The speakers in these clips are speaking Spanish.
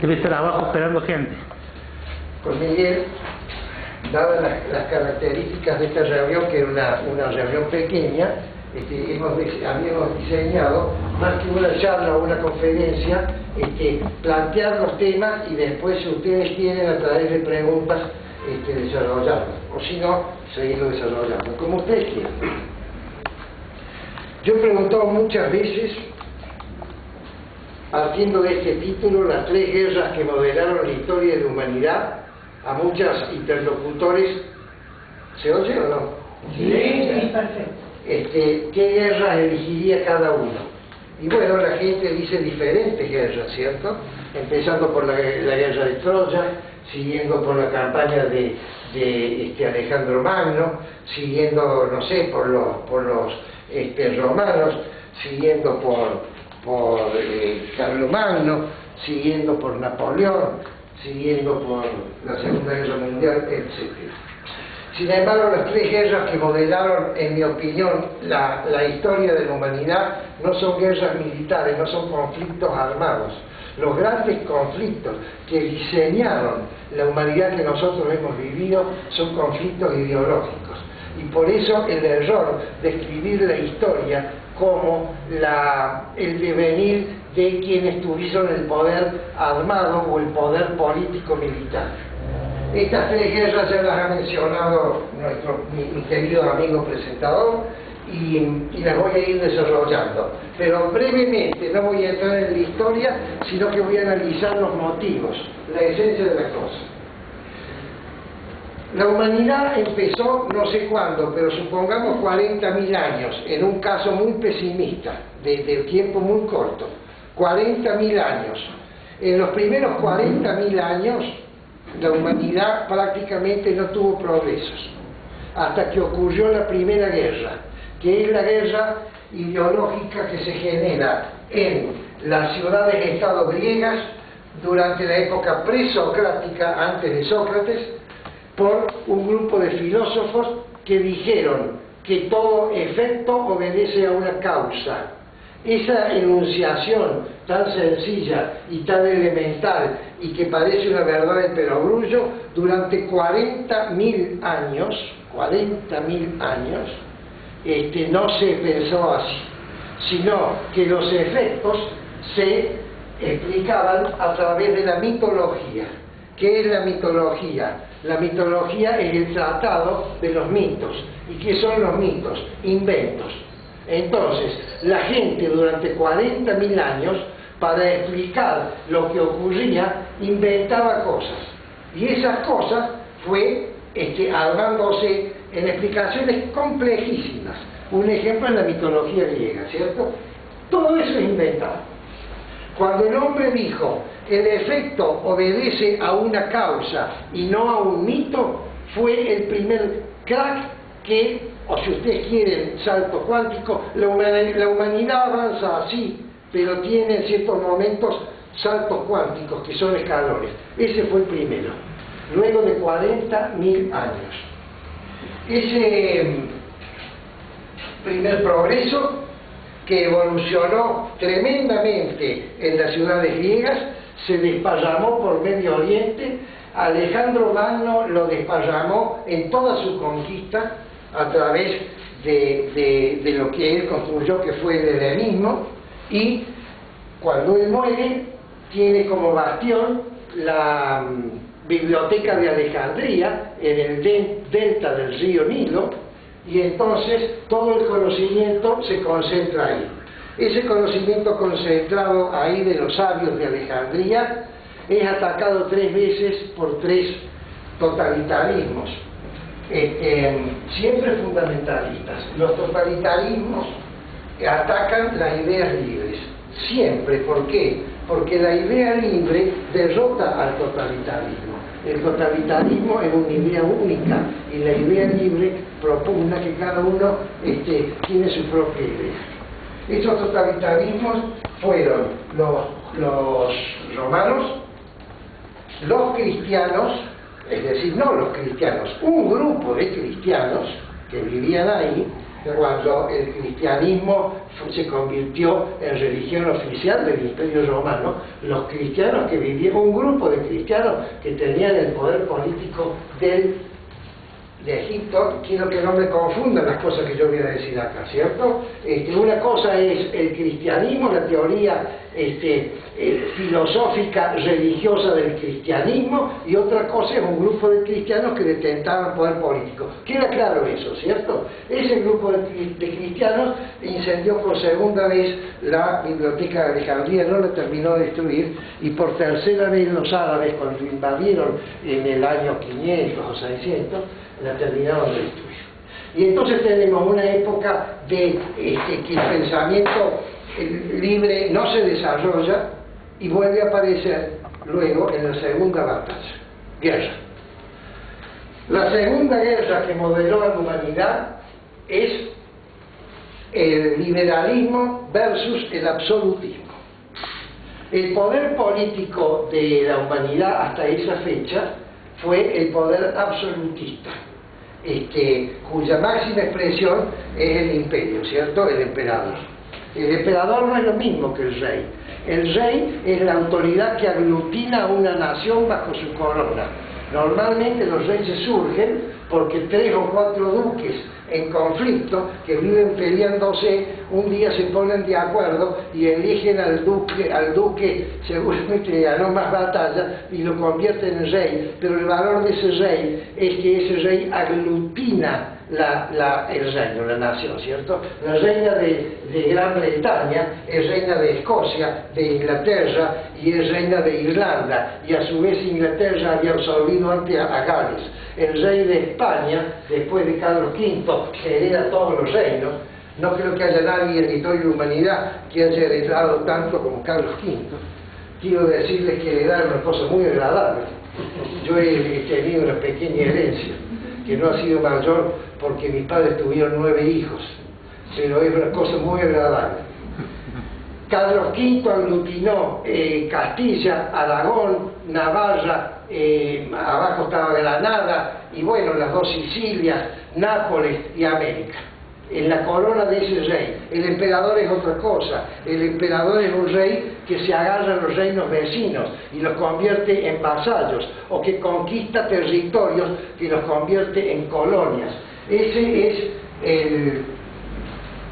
Debe estar abajo esperando gente. Pues Miguel, dadas las características de esta reunión, que era una reunión pequeña, habíamos diseñado, más que una charla o una conferencia, plantear los temas y después, si ustedes quieren, a través de preguntas, desarrollarlos. O si no, seguirlo desarrollando, como ustedes quieran. Yo he preguntado muchas veces, partiendo de este título, las 3 guerras que modelaron la historia de la humanidad, a muchos interlocutores. ¿Se oye o no? Sí, perfecto. ¿Qué guerras elegiría cada uno? Y bueno, la gente dice diferentes guerras, ¿cierto? Empezando por la guerra de Troya, siguiendo por la campaña de Alejandro Magno, siguiendo, no sé, por los romanos, siguiendo por Carlomagno, siguiendo por Napoleón, siguiendo por la Segunda Guerra Mundial, etc. Sin embargo, las 3 guerras que modelaron, en mi opinión, la historia de la humanidad no son guerras militares, no son conflictos armados. Los grandes conflictos que diseñaron la humanidad que nosotros hemos vivido son conflictos ideológicos. Y por eso el error de escribir la historia como el devenir de quienes tuvieron el poder armado o el poder político-militar. Estas 3 guerras ya las ha mencionado mi querido amigo presentador y las voy a ir desarrollando. Pero brevemente, no voy a entrar en la historia, sino que voy a analizar los motivos, la esencia de las cosas. La humanidad empezó, no sé cuándo, pero supongamos 40.000 años, en un caso muy pesimista, de tiempo muy corto, 40.000 años. En los primeros 40.000 años, la humanidad prácticamente no tuvo progresos, hasta que ocurrió la Primera Guerra, que es la guerra ideológica que se genera en las ciudades-estado griegas durante la época presocrática, antes de Sócrates, por un grupo de filósofos que dijeron que todo efecto obedece a una causa. Esa enunciación tan sencilla y tan elemental y que parece una verdad de perogrullo, durante 40.000 años, no se pensó así, sino que los efectos se explicaban a través de la mitología. ¿Qué es la mitología? La mitología es el tratado de los mitos. ¿Y qué son los mitos? Inventos. Entonces, la gente durante 40.000 años, para explicar lo que ocurría, inventaba cosas. Y esas cosas fue armándose en explicaciones complejísimas. Un ejemplo es la mitología griega, ¿cierto? Todo eso es inventado. Cuando el hombre dijo, el efecto obedece a una causa y no a un mito, fue el primer crack que, o si ustedes quieren, salto cuántico. La humanidad avanza así, pero tiene en ciertos momentos saltos cuánticos, que son escalones. Ese fue el primero, luego de 40.000 años. Ese primer progreso, que evolucionó tremendamente en las ciudades griegas, se desparramó por Medio Oriente. Alejandro Magno lo desparramó en toda su conquista a través de lo que él construyó, que fue el helenismo, y cuando él muere tiene como bastión la biblioteca de Alejandría en el delta del río Nilo, y entonces todo el conocimiento se concentra ahí. Ese conocimiento concentrado ahí de los sabios de Alejandría es atacado 3 veces por 3 totalitarismos, siempre fundamentalistas. Los totalitarismos atacan las ideas libres, siempre. ¿Por qué? Porque la idea libre derrota al totalitarismo. El totalitarismo es una idea única y la idea libre propugna que cada uno tiene su propia idea. Estos totalitarismos fueron los romanos, los cristianos, es decir, no los cristianos, un grupo de cristianos que vivían ahí, cuando el cristianismo se convirtió en religión oficial del Imperio Romano, los cristianos que vivían, un grupo de cristianos que tenían el poder político de Egipto, quiero que no me confundan las cosas que yo voy a decir acá, ¿cierto? Una cosa es el cristianismo, la teoría filosófica religiosa del cristianismo, y otra cosa es un grupo de cristianos que detentaban poder político. Queda claro eso, ¿cierto? Ese grupo de cristianos incendió por segunda vez la biblioteca de Alejandría, no la terminó de destruir, y por tercera vez los árabes, cuando invadieron en el año 500 o 600, la terminaron de destruir. Y entonces tenemos una época de que el pensamiento libre no se desarrolla y vuelve a aparecer luego en la segunda batalla, guerra. La segunda guerra que modeló a la humanidad es el liberalismo versus el absolutismo. El poder político de la humanidad hasta esa fecha fue el poder absolutista, cuya máxima expresión es el imperio, ¿cierto? El emperador. El emperador no es lo mismo que el rey. El rey es la autoridad que aglutina a una nación bajo su corona. Normalmente los reyes surgen porque 3 o 4 duques en conflicto, que viven peleándose, un día se ponen de acuerdo y eligen al duque seguramente le ganó más batallas y lo convierten en rey, pero el valor de ese rey es que ese rey aglutina el reino, la nación, ¿cierto? La reina de Gran Bretaña es reina de Escocia, de Inglaterra, y es reina de Irlanda, y a su vez Inglaterra había absorbido antes a Gales. El rey de España, después de Carlos V, que hereda todos los reinos, no creo que haya nadie en la historia de la humanidad que haya heredado tanto como Carlos V. Quiero decirles que heredar es una cosa muy agradable. Yo he tenido una pequeña herencia, que no ha sido mayor porque mis padres tuvieron 9 hijos, pero es una cosa muy agradable. Carlos V aglutinó Castilla, Aragón, Navarra, abajo estaba Granada, y bueno, las 2 Sicilias, Nápoles y América, en la corona de ese rey. El emperador es otra cosa. El emperador es un rey que se agarra a los reinos vecinos y los convierte en vasallos, o que conquista territorios que los convierte en colonias. Ese es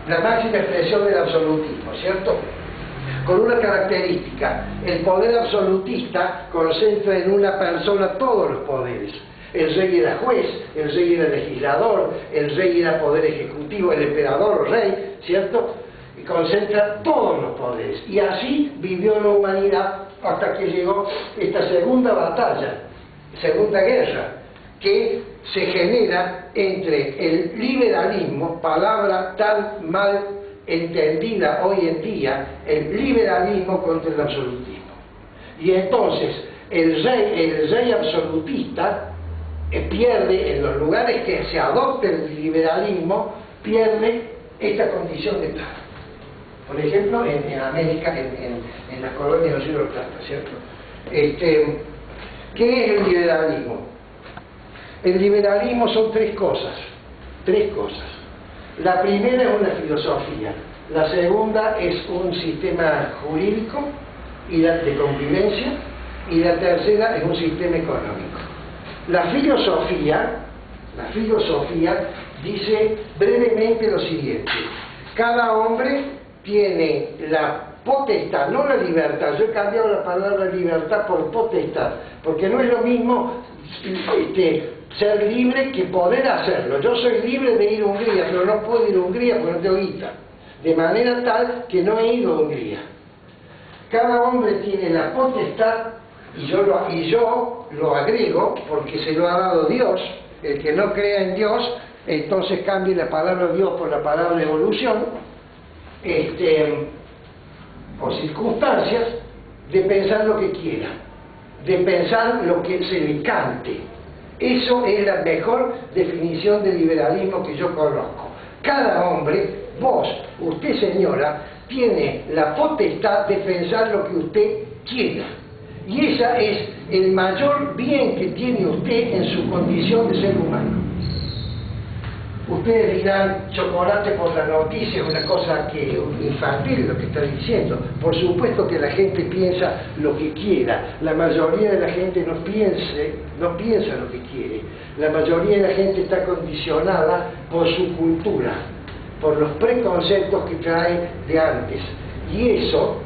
la máxima expresión del absolutismo, ¿cierto? Con una característica: el poder absolutista concentra en una persona todos los poderes. El rey era juez, el rey era legislador, el rey era poder ejecutivo, el emperador o rey, ¿cierto? Y concentra todos los poderes. Y así vivió la humanidad hasta que llegó esta segunda batalla, segunda guerra, que se genera entre el liberalismo, palabra tan mal entendida hoy en día, el liberalismo contra el absolutismo. Y entonces el rey absolutista pierde, en los lugares que se adopte el liberalismo, pierde esta condición de tal. Por ejemplo, en América, en las colonias del Río de la Plata, ¿cierto? ¿Qué es el liberalismo? El liberalismo son 3 cosas. 3 cosas. La primera es una filosofía. La segunda es un sistema jurídico y de convivencia. Y la tercera es un sistema económico. La filosofía dice brevemente lo siguiente: cada hombre tiene la potestad, no la libertad. Yo he cambiado la palabra libertad por potestad, porque no es lo mismo ser libre que poder hacerlo. Yo soy libre de ir a Hungría, pero no puedo ir a Hungría porque no tengo guita, de manera tal que no he ido a Hungría. Cada hombre tiene la potestad, y yo lo agrego porque se lo ha dado Dios. El que no crea en Dios, entonces cambie la palabra Dios por la palabra evolución, por circunstancias, de pensar lo que quiera, de pensar lo que se le cante. Eso es la mejor definición de liberalismo que yo conozco. Cada hombre, vos, usted señora, tiene la potestad de pensar lo que usted quiera. Y ese es el mayor bien que tiene usted en su condición de ser humano. Ustedes dirán, chocolate por la noticia, es una cosa que infantil lo que está diciendo. Por supuesto que la gente piensa lo que quiera. La mayoría de la gente no piensa lo que quiere. La mayoría de la gente está condicionada por su cultura, por los preconceptos que trae de antes. Y eso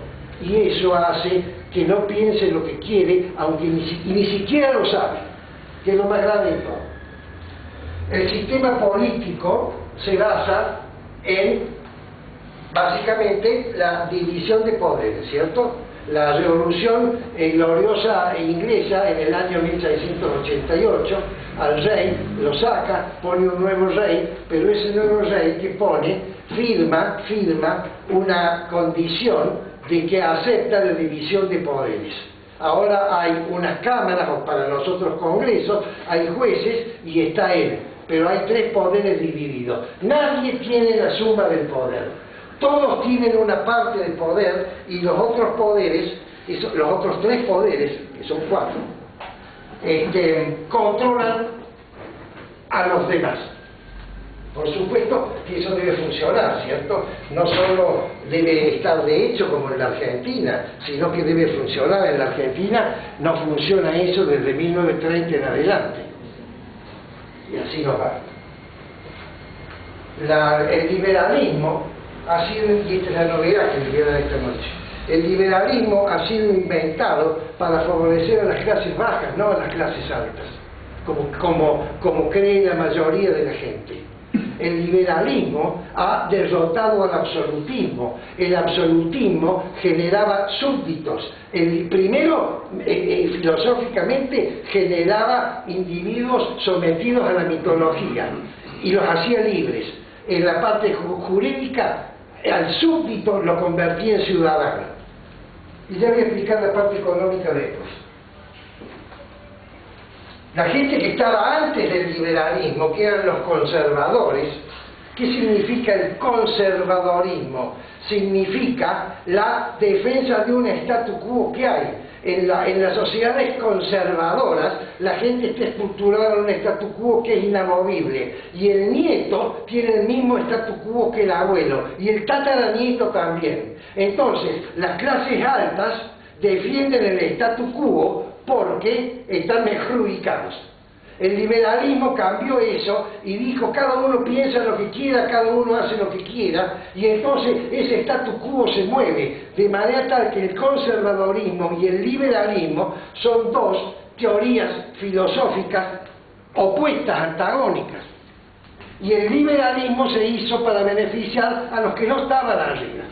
hace que no piense lo que quiere, aunque ni siquiera lo sabe, que es lo más grave de todo. El sistema político se basa en, básicamente, la división de poderes, ¿cierto? La revolución gloriosa inglesa en el año 1688, al rey lo saca, pone un nuevo rey, pero ese nuevo rey que pone, firma una condición de que acepta la división de poderes. Ahora hay unas cámaras, o para nosotros congresos, hay jueces y está él. Pero hay tres poderes divididos. Nadie tiene la suma del poder. Todos tienen una parte del poder y los otros poderes, los otros tres poderes, que son cuatro, controlan a los demás. Por supuesto que eso debe funcionar, ¿cierto? No solo debe estar de hecho como en la Argentina, sino que debe funcionar. En la Argentina no funciona eso desde 1930 en adelante. Y así nos va. El liberalismo ha sido, y esta es la novedad que les voy a dar esta noche, el liberalismo ha sido inventado para favorecer a las clases bajas, no a las clases altas, como cree la mayoría de la gente. El liberalismo ha derrotado al absolutismo. El absolutismo generaba súbditos. El primero, filosóficamente, generaba individuos sometidos a la mitología y los hacía libres. En la parte jurídica, al súbdito lo convertía en ciudadano. Y ya voy a explicar la parte económica después. La gente que estaba antes del liberalismo, que eran los conservadores, ¿qué significa el conservadorismo? Significa la defensa de un statu quo que hay. En las sociedades conservadoras, la gente está estructurada en un statu quo que es inamovible. Y el nieto tiene el mismo statu quo que el abuelo. Y el tataranieto también. Entonces, las clases altas defienden el statu quo porque están mejor ubicados. El liberalismo cambió eso y dijo: cada uno piensa lo que quiera, cada uno hace lo que quiera, y entonces ese statu quo se mueve, de manera tal que el conservadorismo y el liberalismo son dos teorías filosóficas opuestas, antagónicas. Y el liberalismo se hizo para beneficiar a los que no estaban arriba.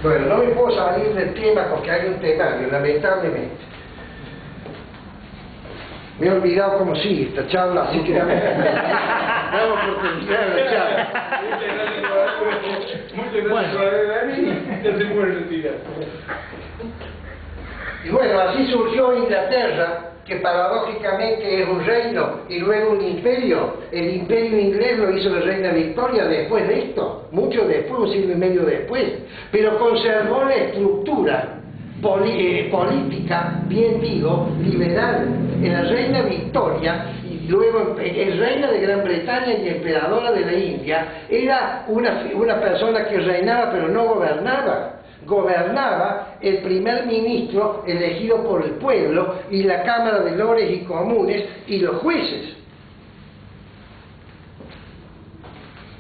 Bueno, no me puedo salir del tema porque hay un temario, lamentablemente. Me he olvidado cómo sigue esta charla, así que damos oportunidad de la charla. Y bueno, así surgió Inglaterra, que paradójicamente es un reino y luego un imperio. El imperio inglés lo hizo la reina Victoria después de esto, mucho después, un siglo y medio después, pero conservó la estructura política, bien digo, liberal. En la reina Victoria, y luego el reina de Gran Bretaña y emperadora de la India, era una persona que reinaba pero no gobernaba. Gobernaba el primer ministro elegido por el pueblo y la Cámara de Lores y Comunes y los jueces.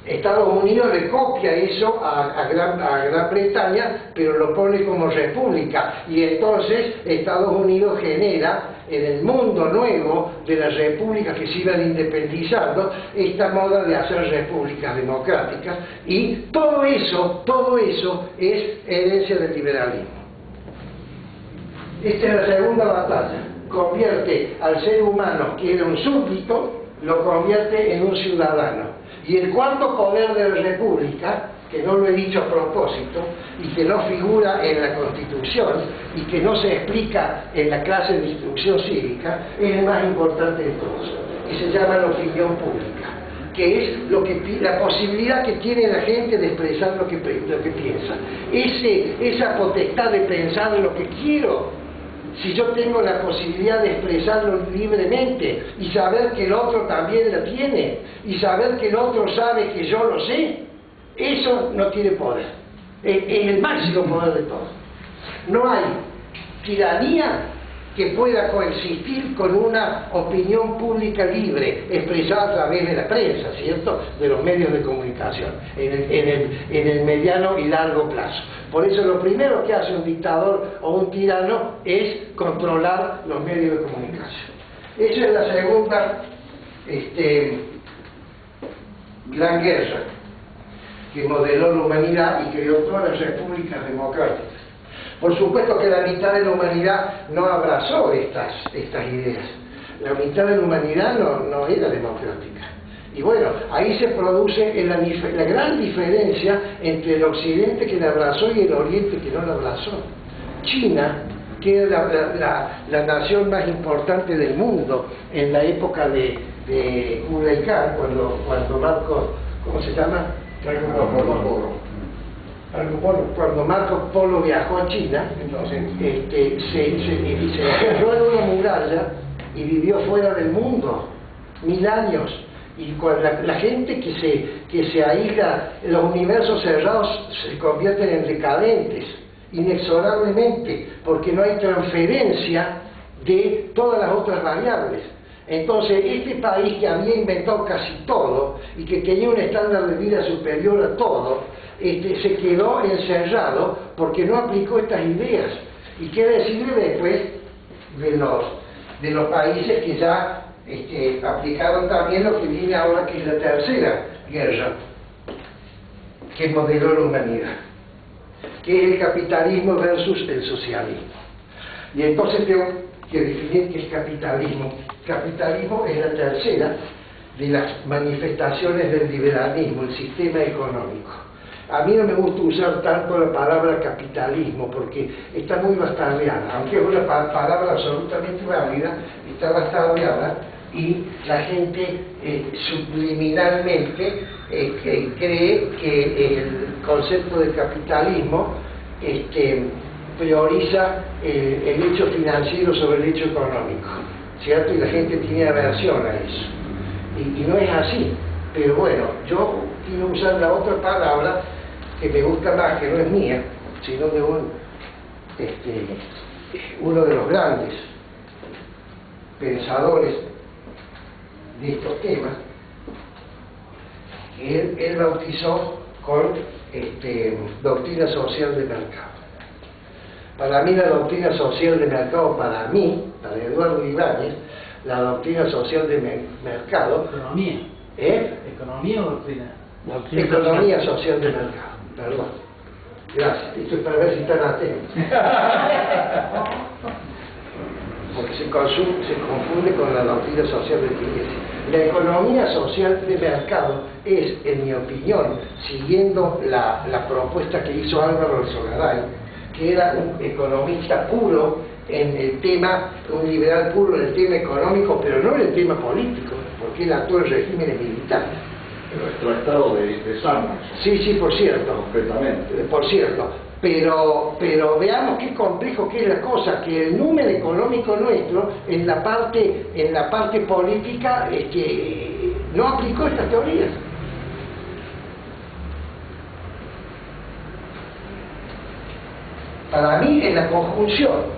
Estados Unidos le copia eso a Gran Bretaña, pero lo pone como república, y entonces Estados Unidos genera en el mundo nuevo de las repúblicas que se iban independizando esta moda de hacer repúblicas democráticas, y todo eso es herencia del liberalismo. Esta es la segunda batalla. Convierte al ser humano, que era un súbdito, lo convierte en un ciudadano. Y el cuarto poder de la República, que no lo he dicho a propósito, y que no figura en la Constitución, y que no se explica en la clase de instrucción cívica, es el más importante de todos, y se llama la opinión pública, que es la posibilidad que tiene la gente de expresar lo que piensa. Esa potestad de pensar lo que quiero si yo tengo la posibilidad de expresarlo libremente y saber que el otro también la tiene y saber que el otro sabe que yo lo sé? Eso no tiene poder, es el máximo poder de todo. No hay tiranía que pueda coexistir con una opinión pública libre, expresada a través de la prensa, ¿cierto?, de los medios de comunicación, en el mediano y largo plazo. Por eso lo primero que hace un dictador o un tirano es controlar los medios de comunicación. Esa es la segunda gran guerra que modeló la humanidad y creó todas las repúblicas democráticas. Por supuesto que la mitad de la humanidad no abrazó estas ideas. La mitad de la humanidad no era democrática. Y bueno, ahí se produce la gran diferencia entre el occidente que la abrazó y el oriente que no la abrazó. China, que era la nación más importante del mundo en la época de Kublai Khan, cuando Marco, ¿cómo se llama? Cuando Marco Polo viajó a China, entonces se encerró en una muralla y vivió fuera del mundo 1000 años. Y cuando la gente que se aísla, los universos cerrados se convierten en decadentes, inexorablemente, porque no hay transferencia de todas las otras variables. Entonces, este país que había inventado casi todo y que tenía un estándar de vida superior a todo, se quedó encerrado porque no aplicó estas ideas. ¿Y qué decirle después de los países que ya aplicaron también lo que viene ahora, que es la tercera guerra que modeló la humanidad, que es el capitalismo versus el socialismo? Y entonces tengo que definir qué es capitalismo. Capitalismo es la tercera de las manifestaciones del liberalismo, el sistema económico. A mí no me gusta usar tanto la palabra capitalismo porque está muy bastardeada, aunque es una palabra absolutamente válida, está bastardeada y la gente subliminalmente cree que el concepto de capitalismo prioriza el hecho financiero sobre el hecho económico, ¿cierto? Y la gente tiene aversión a eso. Y no es así. Pero bueno, yo quiero usar la otra palabra que me gusta más, que no es mía, sino de uno de los grandes pensadores de estos temas, que él bautizó con doctrina social de mercado. Para mí la doctrina social de mercado, para Eduardo Ibáñez, la doctrina social de mercado... ¿Economía? ¿Economía o doctrina? Economía social de mercado, perdón. Gracias, esto es para ver si están atentos. Porque se confunde con la doctrina social de la Iglesia. La economía social de mercado es, en mi opinión, siguiendo la propuesta que hizo Álvaro Sogaray, que era un economista puro en el tema, un liberal puro en el tema económico, pero no en el tema político, porque él actuó en regímenes militares. Nuestro estado de Samos. Sí, por cierto. Completamente. Por cierto. Pero veamos qué complejo que es la cosa, que el número económico nuestro, en la parte política, no aplicó estas teorías. Para mí es la conjunción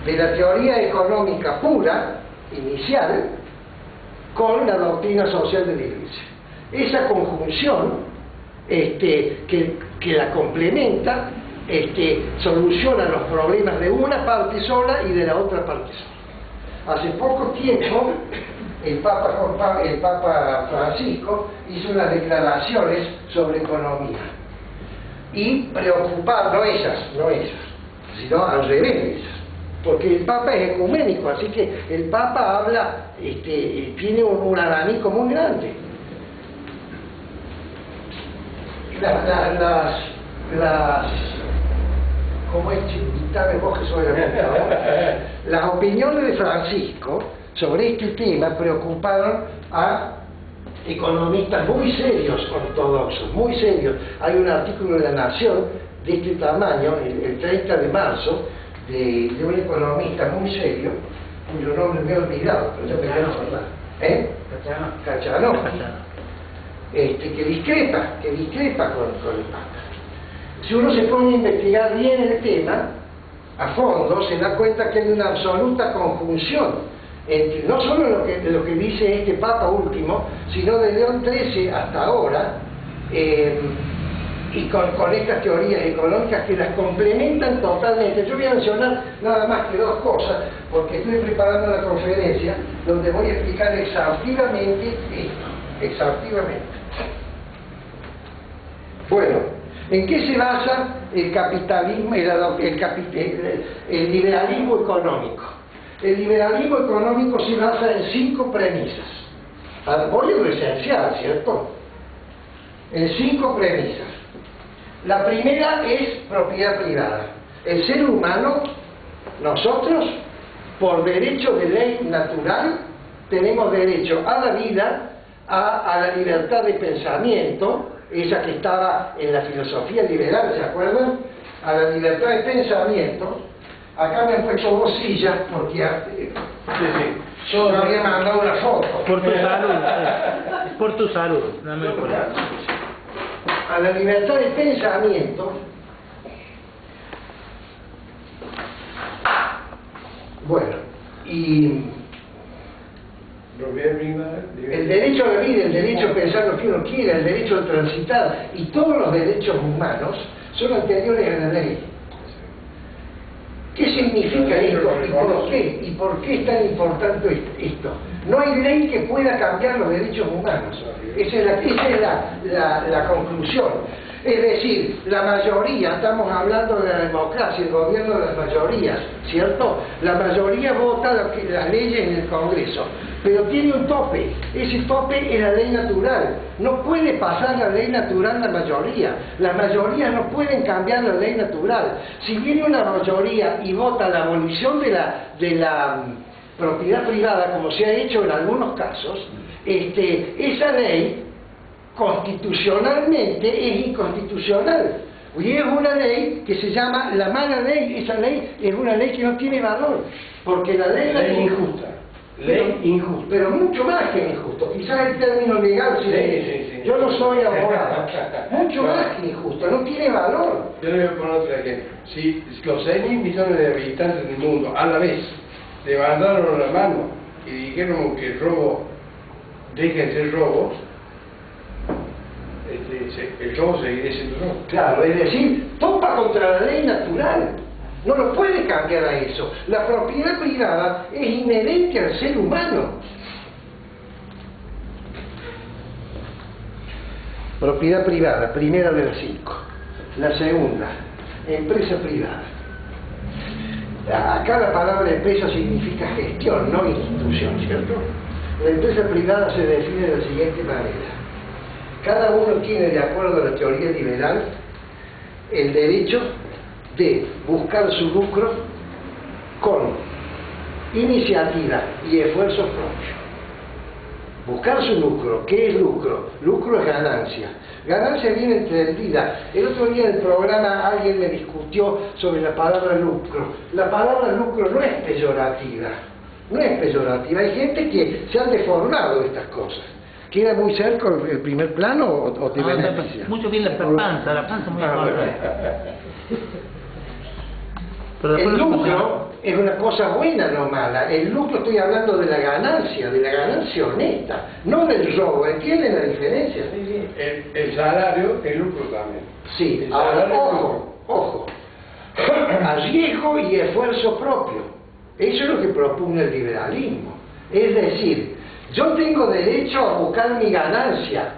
de la teoría económica pura, inicial, con la doctrina social de la Iglesia. Esa conjunción que la complementa, soluciona los problemas de una parte sola y de la otra parte sola. Hace poco tiempo el Papa Francisco hizo unas declaraciones sobre economía y preocupar, no esas, sino al revés de esas, porque el Papa es ecuménico, así que el Papa habla, tiene un abanico muy grande. ¿Cómo es? Invítame vos que soy la puta. Las opiniones de Francisco sobre este tema preocuparon a economistas muy serios, ortodoxos, muy serios. Hay un artículo de La Nación de este tamaño, el 30 de marzo, de un economista muy serio, cuyo nombre me he olvidado, pero ya me voy a acordar. Cacciano. Que discrepa con el Papa. Si uno se pone a investigar bien el tema, a fondo, se da cuenta que hay una absoluta conjunción entre no solo lo que dice este Papa último, sino de León XIII hasta ahora, y con estas teorías económicas que las complementan totalmente. Yo voy a mencionar nada más que dos cosas, porque estoy preparando una conferencia donde voy a explicar exhaustivamente esto, exhaustivamente. Bueno, ¿en qué se basa el capitalismo, el liberalismo económico? El liberalismo económico se basa en 5 premisas. Voy a lo esencial, ¿cierto? En 5 premisas. La primera es propiedad privada. El ser humano, nosotros, por derecho de ley natural, tenemos derecho a la vida, a la libertad de pensamiento, esa que estaba en la filosofía liberal, ¿se acuerdan? A la libertad de pensamiento. Acá me han puesto 2 sillas porque yo me había mandado una foto. Por tu salud, es por tu salud. Dame por eso. A la libertad de pensamiento. Bueno, y el derecho a la vida, el derecho a pensar lo que uno quiera, el derecho a transitar y todos los derechos humanos son anteriores a la ley. ¿Qué significa esto? ¿Y por qué es tan importante esto? No hay ley que pueda cambiar los derechos humanos. Esa es la conclusión. Es decir, la mayoría, estamos hablando de la democracia, el gobierno de las mayorías, ¿cierto? La mayoría vota las leyes en el Congreso, pero tiene un tope. Ese tope es la ley natural. No puede pasar la ley natural la mayoría. Las mayorías no pueden cambiar la ley natural. Si viene una mayoría y vota la abolición de la propiedad privada, como se ha hecho en algunos casos, esa ley constitucionalmente es inconstitucional. Y es una ley que se llama la mala ley. Esa ley es una ley que no tiene valor, porque la ley es injusta. Ley injusta. Pero mucho más que injusto. Quizás el término legal, sí. Yo no soy abogado. Mucho más que injusto, no tiene valor. Yo le voy a poner otro ejemplo. Si los 6.000 millones de habitantes del mundo a la vez levantaron la mano y dijeron que el robo deje de ser robo, el robo seguirá siendo robo. Claro, es decir, topa contra la ley natural. No lo puede cambiar a eso. La propiedad privada es inherente al ser humano. Propiedad privada, primera de las 5. La segunda, empresa privada. Acá la palabra empresa significa gestión, no institución, ¿cierto? La empresa privada se define de la siguiente manera. Cada uno tiene, de acuerdo a la teoría liberal, el derecho de buscar su lucro con iniciativa y esfuerzo propio. Buscar su lucro. ¿Qué es lucro? Lucro es ganancia. Ganancia bien entendida. El otro día en el programa alguien me discutió sobre la palabra lucro. La palabra lucro no es peyorativa. No es peyorativa. Hay gente que se han deformado estas cosas. ¿Queda muy cerca el primer plano o te beneficia? Mucho bien la panza muy importante. El lucro es una cosa buena, no mala. El lucro, estoy hablando de la ganancia honesta, no del robo. ¿Entienden la diferencia? El salario, el lucro también. Sí, ahora ojo, a riesgo y esfuerzo propio. Eso es lo que propone el liberalismo. Es decir, yo tengo derecho a buscar mi ganancia,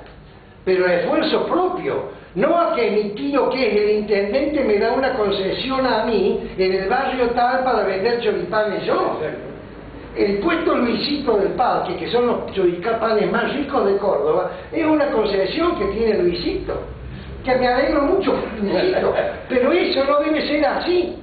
pero a esfuerzo propio. No a que mi tío, que es el intendente, me da una concesión a mí en el barrio tal para vender choripanes yo. El puesto Luisito del Parque, que son los choripanes más ricos de Córdoba, es una concesión que tiene Luisito, que me alegro mucho por Luisito, pero eso no debe ser así.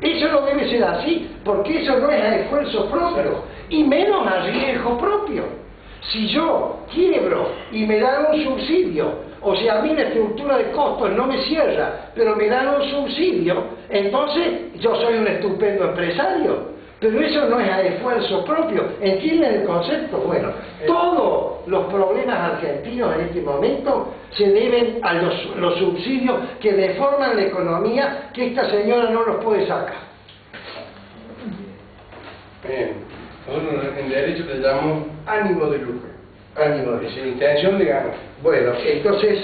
Eso no debe ser así, porque eso no es a esfuerzo propio, y menos a riesgo propio. Si yo quiebro y me dan un subsidio, O si a mí la estructura de costos no me cierra, pero me dan un subsidio, entonces yo soy un estupendo empresario. Pero eso no es a esfuerzo propio. ¿Entienden el concepto? Bueno, todos los problemas argentinos en este momento se deben a los subsidios que deforman la economía, que esta señora no los puede sacar. Bien. Nosotros en derecho le llamamos ánimo de lucro. Ánimo de Es intención de ganar. Bueno, entonces,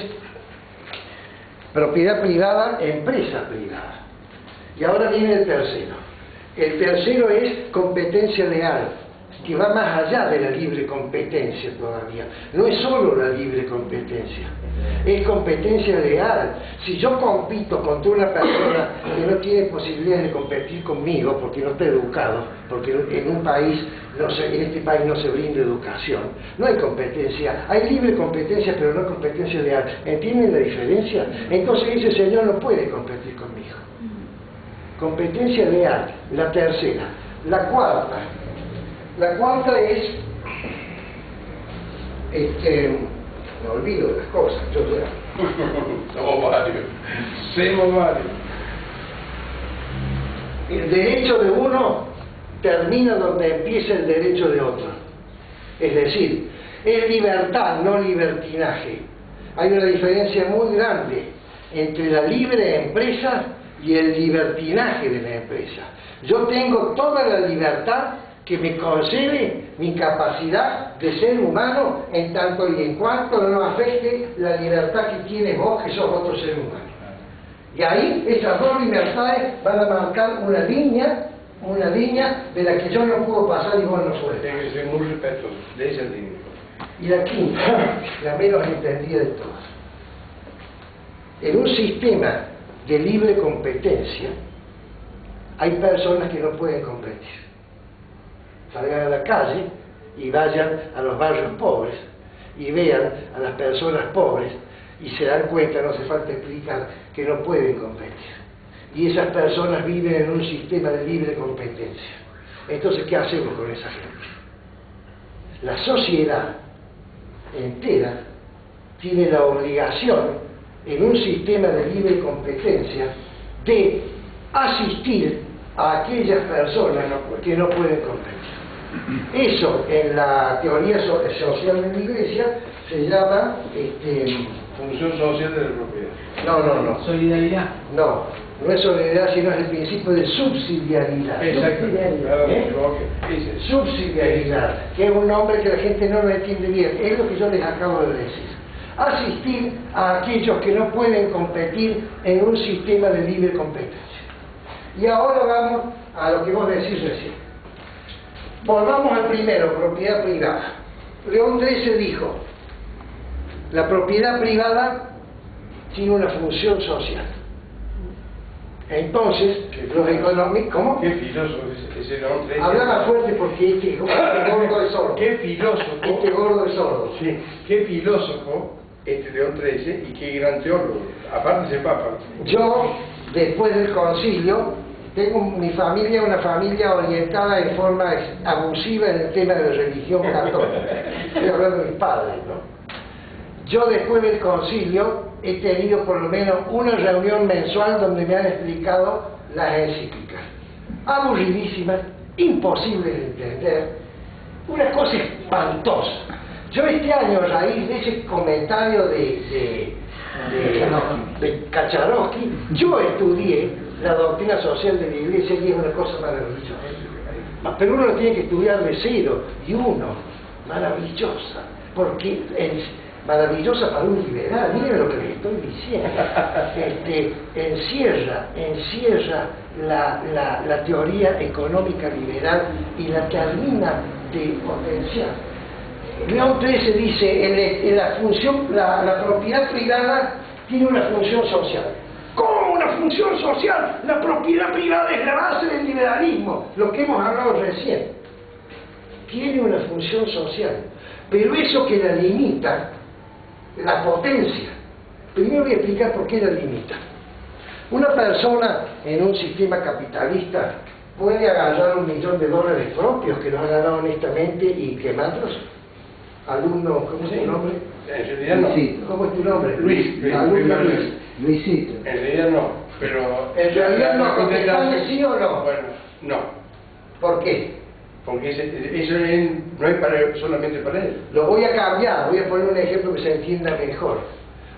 propiedad privada, empresa privada. Y ahora viene el tercero. El tercero es competencia leal, que va más allá de la libre competencia todavía. No es solo la libre competencia, es competencia leal. Si yo compito contra una persona que no tiene posibilidades de competir conmigo porque no está educado, porque en un país, en este país no se brinda educación, no hay competencia, hay libre competencia pero no competencia leal. ¿Entienden la diferencia? Entonces ese señor no puede competir conmigo. Competencia leal, la tercera. La cuarta es, me olvido de las cosas, yo ya. Somos varios. Somos varios. El derecho de uno termina donde empieza el derecho de otro. Es decir, es libertad, no libertinaje. Hay una diferencia muy grande entre la libre empresa y el libertinaje de la empresa. Yo tengo toda la libertad que me concede mi capacidad de ser humano en tanto y en cuanto no afecte la libertad que tienes vos, que sos otro ser humano. Y ahí esas dos libertades van a marcar una línea de la que yo no puedo pasar y vos no sueltas. Tiene que ser muy respetuoso de esa línea. Y la quinta, la menos entendida de todas. En un sistema de libre competencia, hay personas que no pueden competir. Salgan a la calle y vayan a los barrios pobres y vean a las personas pobres y se dan cuenta, no hace falta explicar, que no pueden competir. Y esas personas viven en un sistema de libre competencia. Entonces, ¿qué hacemos con esa gente? La sociedad entera tiene la obligación, en un sistema de libre competencia, de asistir a aquellas personas que no pueden competir. Eso en la teoría social de la Iglesia se llama Función social de la propiedad. no, Solidaridad. no es solidaridad, sino es el principio de subsidiariedad. Exacto. Subsidiariedad, que es un nombre que la gente no lo entiende bien, es lo que yo les acabo de decir. Asistir a aquellos que no pueden competir en un sistema de libre competencia. Y ahora vamos a lo que vos decís recién. Volvamos al primero, propiedad privada. León XIII dijo, la propiedad privada tiene una función social. Entonces, los económicos... ¿Cómo? Qué filósofo ese León XIII. Habla más fuerte porque este gordo es sordo. Qué filósofo. Este gordo es sordo. Sí, qué filósofo este León XIII y qué gran teólogo. Aparte de ser papa. Yo, después del concilio, tengo mi familia, una familia orientada en forma abusiva en el tema de la religión católica. Estoy hablando de mis padres, ¿no? Yo, después del concilio, he tenido por lo menos una reunión mensual donde me han explicado las encíclicas. Aburridísimas, imposibles de entender, una cosa espantosa. Yo este año, a raíz de ese comentario de Kacharovsky, yo estudié la doctrina social de la Iglesia y es una cosa maravillosa. Pero uno lo tiene que estudiar de 0 y 1, maravillosa, porque es maravillosa para un liberal. Miren lo que les estoy diciendo. Encierra la teoría económica liberal y la termina de potenciar. León XIII dice, la propiedad privada tiene una función social. ¿Cómo una función social? La propiedad privada es la base del liberalismo, lo que hemos hablado recién. Tiene una función social, pero eso que la limita, la potencia. Primero voy a explicar por qué la limita. Una persona en un sistema capitalista puede agarrar $1 millón propios que los ha ganado honestamente y quemarlos. Alumno, ¿cómo se llama? En realidad no. Luisito. ¿Cómo es tu nombre? Luis. Luisito. En realidad no, pero... En realidad no, la contestame sí o no. Bueno, no, ¿Por qué? porque eso no es solamente para él. Lo voy a cambiar, voy a poner un ejemplo que se entienda mejor.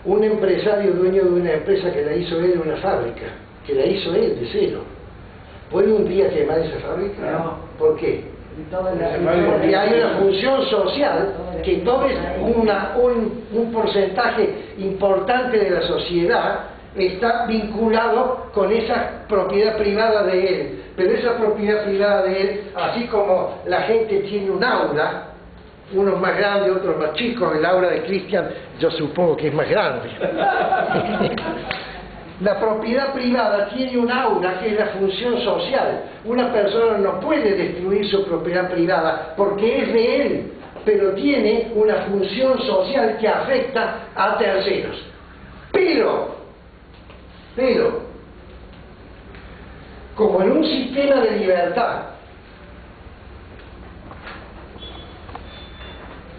Un empresario dueño de una empresa que la hizo él, una fábrica, que la hizo él de cero, ¿puede un día quemar esa fábrica? No. ¿Por qué? Porque hay una función social que todo es un porcentaje importante de la sociedad está vinculado con esa propiedad privada de él. Pero esa propiedad privada de él, así como la gente tiene un aura, unos más grandes, otros más chicos, el aura de Cristian yo supongo que es más grande. La propiedad privada tiene un aura que es la función social. Una persona no puede destruir su propiedad privada porque es de él, pero tiene una función social que afecta a terceros. Pero, como en un sistema de libertad,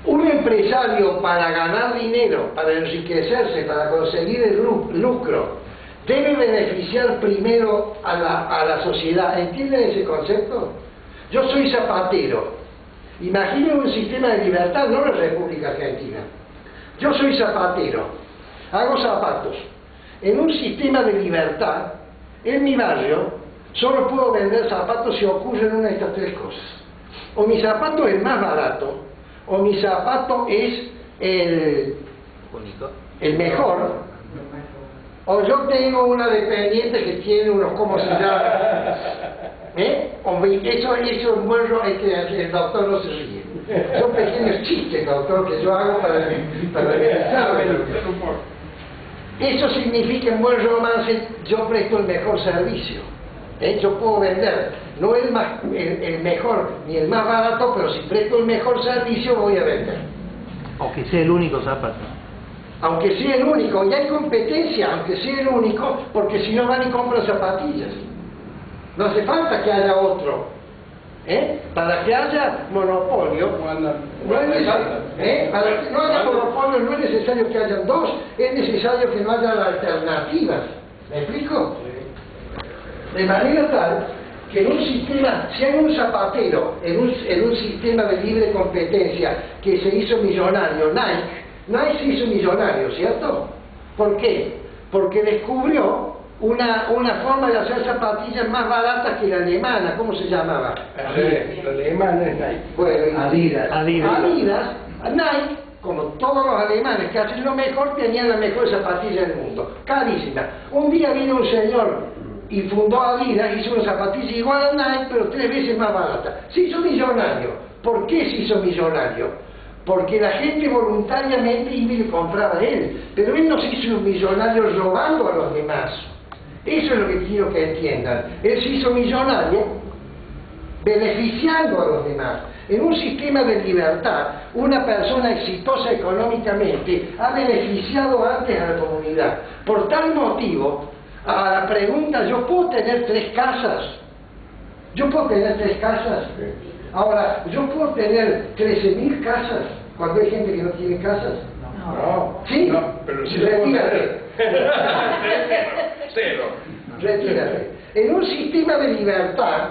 un empresario para ganar dinero, para enriquecerse, para conseguir el lucro, debe beneficiar primero a la sociedad. ¿Entienden ese concepto? Yo soy zapatero. Imaginen un sistema de libertad, no la República Argentina. Yo soy zapatero, hago zapatos. En un sistema de libertad, en mi barrio, solo puedo vender zapatos si ocurren una de estas tres cosas. O mi zapato es más barato, o mi zapato es el mejor, o yo tengo una dependiente que tiene unos, ¿cómo se llama? Eso es es que el doctor no se ríe. Son pequeños chistes, doctor, que yo hago para eso significa en buen romance, yo presto el mejor servicio. Yo puedo vender, no el mejor ni el más barato, pero si presto el mejor servicio voy a vender. Aunque sea el único zapato. Aunque sea el único, y hay competencia, aunque sea el único, porque si no van y compran zapatillas. No hace falta que haya otro. Para que haya monopolio, para que no haya monopolio no es necesario que hayan dos, es necesario que no haya alternativas. ¿Me explico? De manera tal que en un sistema, si hay un zapatero en un sistema de libre competencia que se hizo millonario, Nike se hizo millonario, ¿cierto? ¿Por qué? Porque descubrió una forma de hacer zapatillas más baratas que la alemana. ¿Cómo se llamaba? La alemana es Nike. Bueno, Adidas. Nike, como todos los alemanes que hacen lo mejor, tenían la mejor zapatilla del mundo, carísima. Un día vino un señor y fundó Adidas, hizo una zapatilla igual a Nike, pero 3 veces más barata. Se hizo millonario. ¿Por qué se hizo millonario? Porque la gente voluntariamente iba y compraba a él, pero él no se hizo un millonario robando a los demás. Eso es lo que quiero que entiendan. Él se hizo millonario beneficiando a los demás. En un sistema de libertad, una persona exitosa económicamente ha beneficiado antes a la comunidad. Por tal motivo, a la pregunta, ¿yo puedo tener 3 casas? ¿Yo puedo tener 3 casas? Ahora, ¿yo puedo tener 13.000 casas cuando hay gente que no tiene casas? No. ¿Sí? No, pero sí. Retírate. Cero. Retírate. En un sistema de libertad,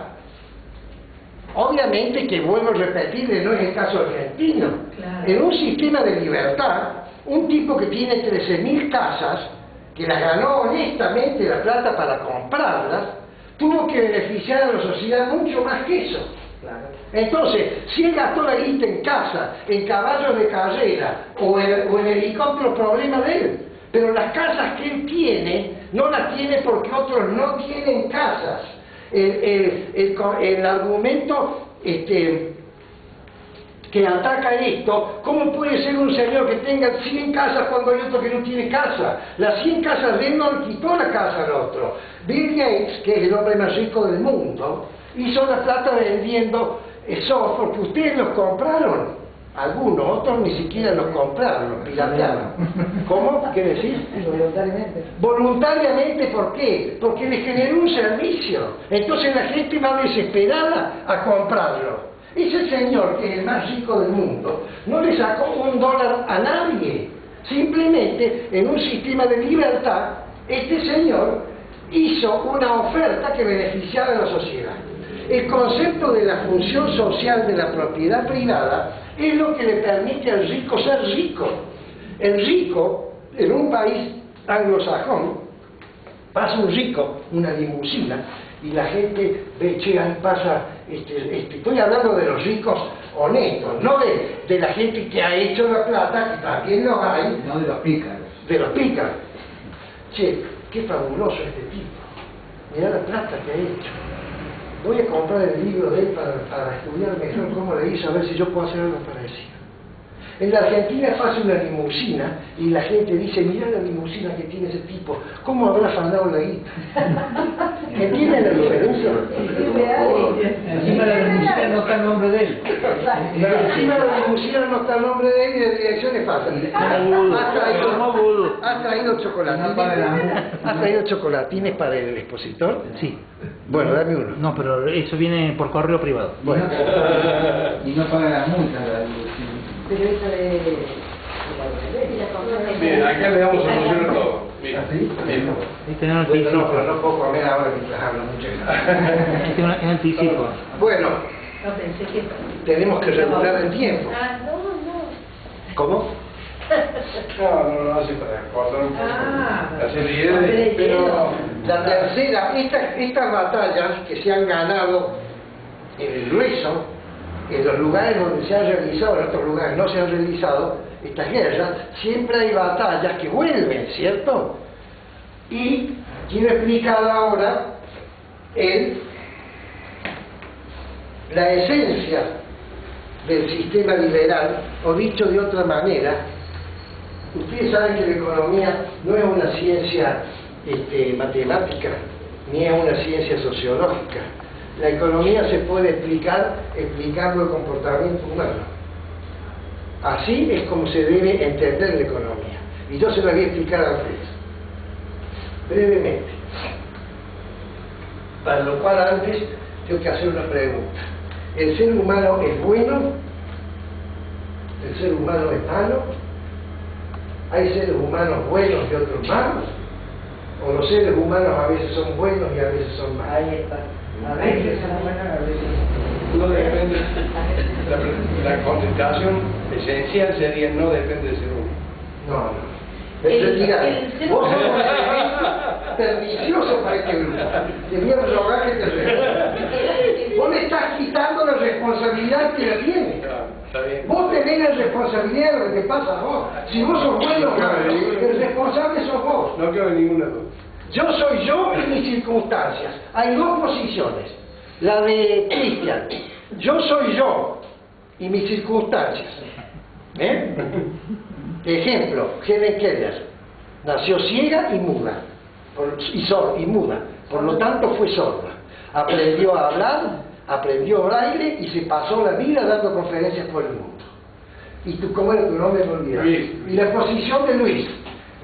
obviamente que vuelvo a repetirle, no es el caso argentino. Claro. En un sistema de libertad, un tipo que tiene 13.000 casas, que las ganó honestamente la plata para comprarlas, tuvo que beneficiar a la sociedad mucho más que eso. Entonces, si él gastó la guita en casa, en caballos de carrera o en helicóptero, problema de él. Pero las casas que él tiene, no las tiene porque otros no tienen casas. El argumento que ataca esto, ¿cómo puede ser un señor que tenga 100 casas cuando hay otro que no tiene casa? Las 100 casas de él no le quitó la casa al otro. Bill Gates, que es el hombre más rico del mundo, hizo la plata vendiendo software que ustedes los compraron. Algunos, otros ni siquiera los compraron, los piratearon. ¿Cómo? ¿Qué decir? Voluntariamente. Voluntariamente, ¿por qué? Porque les generó un servicio. Entonces la gente va desesperada a comprarlo. Ese señor, que es el más rico del mundo, no le sacó $1 a nadie. Simplemente, en un sistema de libertad, este señor hizo una oferta que beneficiaba a la sociedad. El concepto de la función social de la propiedad privada es lo que le permite al rico ser rico. El rico, en un país anglosajón, pasa un rico, una limusina, y la gente ve, che, ahí pasa, estoy hablando de los ricos honestos, no de la gente que ha hecho la plata, que también lo hay, No de los pícaros. de los pícaros. Che, qué fabuloso este tipo, mirá la plata que ha hecho. Voy a comprar el libro de él para estudiar mejor cómo le hizo, a ver si yo puedo hacer algo parecido. En la Argentina pasa una limusina y la gente dice, mirá la limusina que tiene ese tipo, ¿cómo habrá afanado la guita? ¿Entienden la diferencia? Encima la limusina no está el nombre de él. Encima de la limusina no está el nombre de él y la dirección es fácil. ¿Has traído chocolatines? ¿Has traído chocolatines para el expositor? Sí. Bueno, dame uno. No, pero eso viene por correo privado. Bueno. Y no paga las multas. La Pero esa de... Bien, acá le damos solución a todo. Bien, ¿Ah, sí? bien. Este es un Bueno, anticipo. no, pero no puedo comer ahora mientras hablo mucho. Este es un anticipo. Bueno, No pensé que... tenemos que regular el tiempo. Ah, no. ¿Cómo? No, hace para cortar un poco Ah, la seriedad, pero La tercera, estas batallas que se han ganado en el grueso, en los lugares donde se han realizado, en otros lugares no se han realizado, estas guerras, siempre hay batallas que vuelven, ¿cierto? Y quiero explicar ahora la esencia del sistema liberal, o dicho de otra manera, ustedes saben que la economía no es una ciencia matemática, ni es una ciencia sociológica. La economía se puede explicar explicando el comportamiento humano. Así es como se debe entender la economía. Y yo se la voy a explicar a ustedes, brevemente. Para lo cual antes tengo que hacer una pregunta. ¿El ser humano es bueno? ¿El ser humano es malo? ¿Hay seres humanos buenos y otros malos? ¿O los seres humanos a veces son buenos y a veces son malos? Ahí está. A veces son buenas, a veces no depende. La contestación esencial sería no depende del ser humano. No. Vos sos un elemento pernicioso para este grupo. Debíamos rogar que te reúnas. Vos le estás quitando la responsabilidad que la tiene. Está bien. Vos tenés la responsabilidad de lo que te pasa a vos. Si vos sos bueno o malo, el responsable sos vos. No cabe ninguna duda. Yo soy yo y mis circunstancias. Hay dos posiciones. La de Cristian. Yo soy yo y mis circunstancias. ¿Eh? Ejemplo, Helen Keller. Nació ciega y muda. Y muda. Por lo tanto fue sorda. Aprendió a hablar, aprendió braille y se pasó la vida dando conferencias por el mundo. ¿Y tú cómo era tu nombre? Me olvidé. Luis. Y la posición de Luis.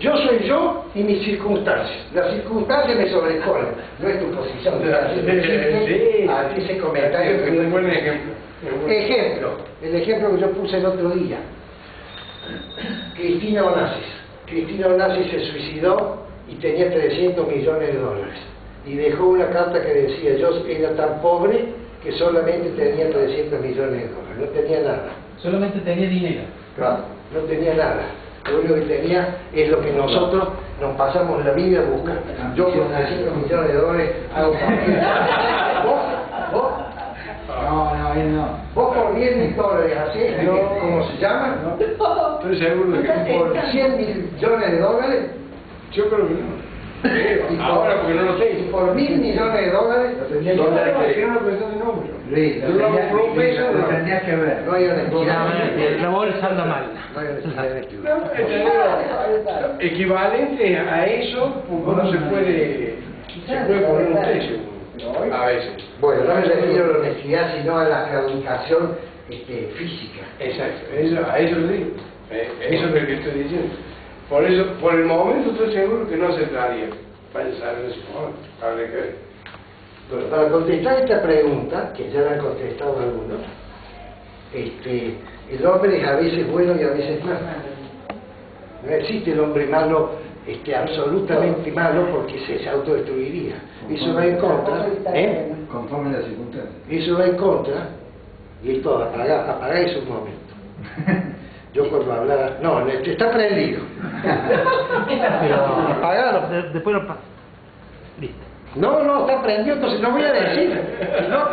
Yo soy yo y mis circunstancias. Las circunstancias me sobreponen. No es tu posición. Sí. Así ese comentario. Es un buen ejemplo. Ejemplo. El ejemplo que yo puse el otro día. Cristina Onassis. Cristina Onassis se suicidó y tenía $300 millones. Y dejó una carta que decía, yo era tan pobre que solamente tenía $300 millones. No tenía nada. Solamente tenía dinero. Claro, no tenía nada. Lo único que tenía es lo que nosotros nos pasamos la vida buscando. Yo con $300 millones hago familia. ¿Vos? No, él no. Vos por $10.000, ¿así? ¿No? ¿Cómo se llama? Estoy seguro de que ¿Por $100 millones? yo creo que no. Ahora porque no lo Y tengo. por $1.000 millones, ¿Por qué no lo pensás en número? Luis, Yo lo hago por un peso, lo no. tendrías que ver. no hay honestidad. La bolsa anda mal. No hay honestidad en este No, equivalente a eso, no se puede poner un precio. A veces. Bueno, no me refiero a la honestidad, sino a la educación física. Exacto, a eso le digo. Eso es lo que estoy diciendo. Por eso, por el momento estoy seguro que no aceptaría pensar en eso. Habrá que ver. Bueno, para contestar esta pregunta, que ya la han contestado algunos, el hombre es a veces bueno y a veces malo. No existe el hombre malo, absolutamente malo, porque se autodestruiría. Eso va en contra, Conforme las circunstancias. eso va en contra, y esto apagáis un momento. Yo cuando hablaba, no, está prendido. Pero Apagado. después lo listo. No, está prendido, entonces no voy a decir. No